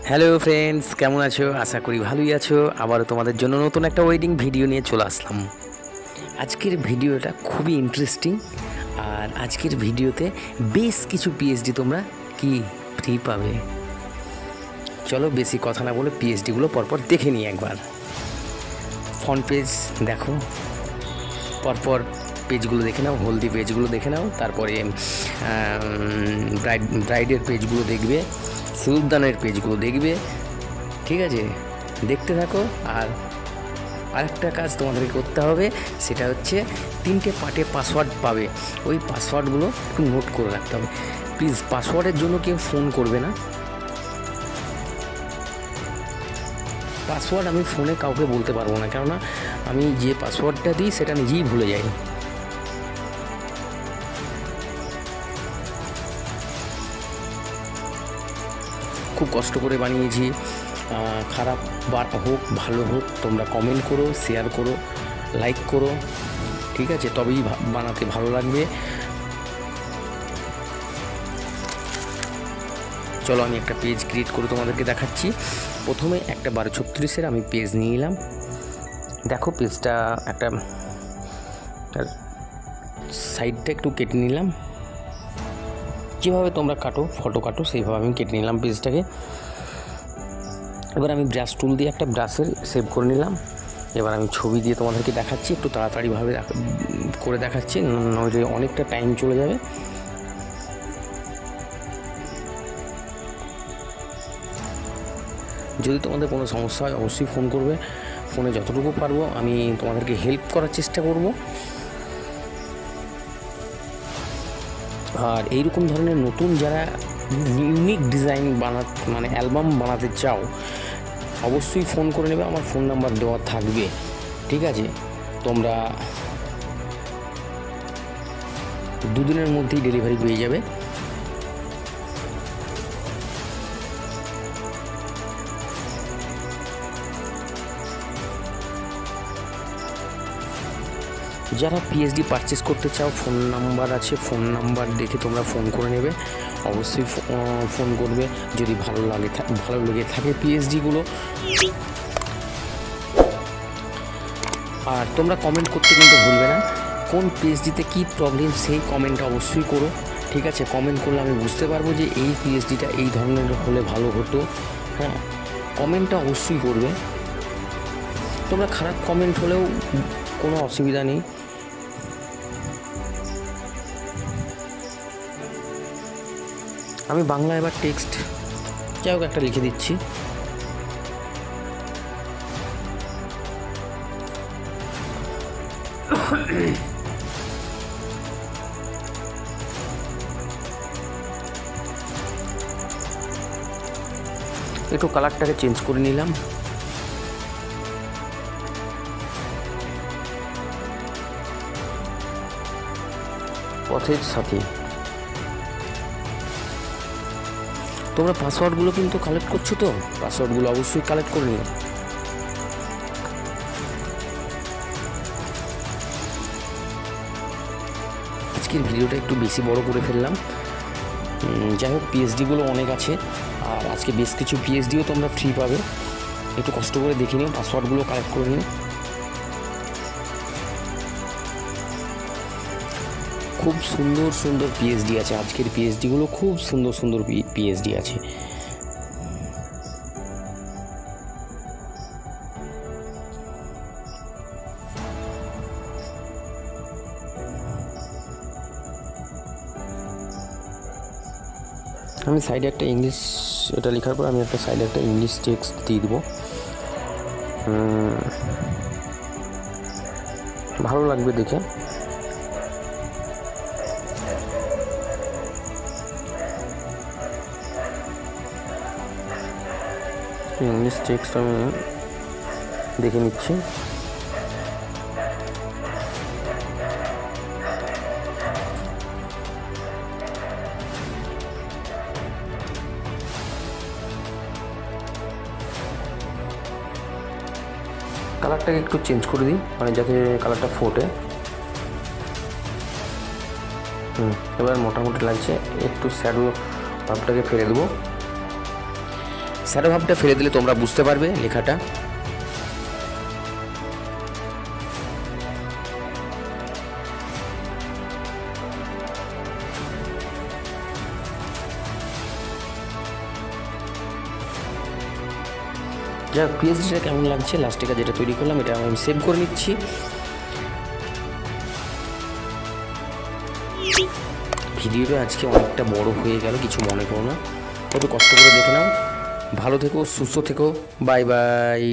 Hello friends, কেমন আছো? আশা করি ভালোই আছো। আবারও তোমাদের জন্য নতুন একটা ওয়েডিং ভিডিও নিয়ে চলে আসলাম। আজকের ভিডিওটা খুবই ইন্টারেস্টিং, আর আজকের ভিডিওতে বেশ কিছু পিএইচডি তোমরা কি ফ্রি পাবে। চলো বেশি কথা না বলে পিএইচডিগুলো পরপর দেখে নিই একবার। ফ্রন্ট পেজ দেখো, পরপর পেজগুলো দেখে নাও, হলদি পেজগুলো দেখে নাও, তারপরে ব্রাইডের পেজগুলো দেখবে, সিঁদুরদানের পেজগুলো দেখবে। ঠিক আছে, দেখতে থাকো। আর আরেকটা কাজ তোমাদেরকে করতে হবে, সেটা হচ্ছে 3টে পার্টে পাসওয়ার্ড পাবে। ওই পাসওয়ার্ডগুলো একটু নোট করে রাখতে হবে। প্লিজ পাসওয়ার্ডের জন্য কেউ ফোন করবে না। পাসওয়ার্ড আমি ফোনে কাউকে বলতে পারবো না, কেননা আমি যে পাসওয়ার্ডটা দিই সেটা নিজেই ভুলে যাই। খুব কষ্ট করে বানিয়েছি, খারাপ হোক ভালো হোক তোমরা কমেন্ট করো, শেয়ার করো, লাইক করো। ঠিক আছে, তবেই বানাতে ভালো লাগবে। চলো আমি একটা পেজ ক্রিয়েট করে তোমাদেরকে দেখাচ্ছি। প্রথমে একটা 1236-এর আমি পেজ নিয়ে নিলাম। দেখো পেজটা একটা সাইডটা একটু কেটে নিলাম। যেভাবে তোমরা ফটো কাটো সেইভাবে আমি কেটে নিলাম পেজটাকে। এবার আমি ব্রাশ টুল দিয়ে একটা ব্রাশের সেভ করে নিলাম। এবার আমি ছবি দিয়ে তোমাদেরকে দেখাচ্ছি, একটু তাড়াতাড়িভাবে করে দেখাচ্ছি, নইলে অনেকটা টাইম চলে যাবে। যদি তোমাদের কোনো সমস্যা হয় অবশ্যই ফোন করবে। ফোনে যতটুকু পারবো আমি তোমাদেরকে হেল্প করার চেষ্টা করব। আর এইরকম ধরনের নতুন যারা ইউনিক ডিজাইন মানে অ্যালবাম বানাতে চাও, অবশ্যই ফোন করে নেবে। আমার ফোন নাম্বার দেওয়া থাকবে। ঠিক আছে, তোমরা 2 দিনের মধ্যেই ডেলিভারি পেয়ে যাবে। যারা পিএইচডি পারচেস করতে চাও, ফোন নাম্বার আছে, ফোন নাম্বার দেখে তোমরা ফোন করে নেবে। অবশ্যই ফোন করবে যদি ভালো লেগে থাকে পিএইচডিগুলো। আর তোমরা কমেন্ট করতে কিন্তু ভুলবে না। কোন পিএইচডিতে কী প্রবলেম সেই কমেন্টটা অবশ্যই করো। ঠিক আছে, কমেন্ট করলে আমি বুঝতে পারবো যে এই পিএইচডিটা এই ধরনের হলে ভালো হতো। হ্যাঁ, কমেন্টটা অবশ্যই করবে। তোমরা খারাপ কমেন্ট হলেও কোনো অসুবিধা নেই। আমি বাংলা এবার টেক্সট যাই হোক একটা লিখে দিচ্ছি। একটু কালারটাকে চেঞ্জ করে নিলাম। পথের সাথী। তোমরা পাসওয়ার্ডগুলো কিন্তু কালেক্ট করছো তো, পাসওয়ার্ডগুলো অবশ্যই কালেক্ট করে নিও। আজকের ভিডিওটা একটু বেশি বড় করে ফেললাম। যাই হোক, পিএইচডিগুলো অনেক আছে, আর আজকে বেশ কিছু পিএইচডিও তোমরা ফ্রি পাবে। একটু কষ্ট করে দেখে নিও, পাসওয়ার্ডগুলো কালেক্ট করে নিও। খুব সুন্দর সুন্দর পিএইচডি আছে, আজকের পিএইচডিগুলো খুব সুন্দর সুন্দর পিএইচডি আছে। আমি সাইডে একটা ইংলিশ, এটা লেখার পর আমি একটা সাইডে একটা ইংলিশ টেক্সট দিয়ে দেবো। ভালো লাগবে দেখে। ইংলিশ টেক্সট আমি দেখে নিচ্ছি। কালারটাকে একটু চেঞ্জ করে দিই, মানে যাতে কালারটা ফোটে। এবার মোটামুটি লাগছে, একটু শ্যাডো ভাবটাকে ফেলে দেবো। স্যারো ভাবটা ফেলে দিলে তোমরা বুঝতে পারবে লেখাটা। যাক, পিএইচডিটা কেমন লাগছে, লাস্টে যেটা তৈরি করলাম এটা আমি সেভ করে নিচ্ছি। ভিডিওটা আজকে অনেকটা বড় হয়ে গেল, কিছু মনে করো না, একটু কষ্ট করে দেখে নাও। ভালো থেকো, সুস্থ থেকো, বাই বাই।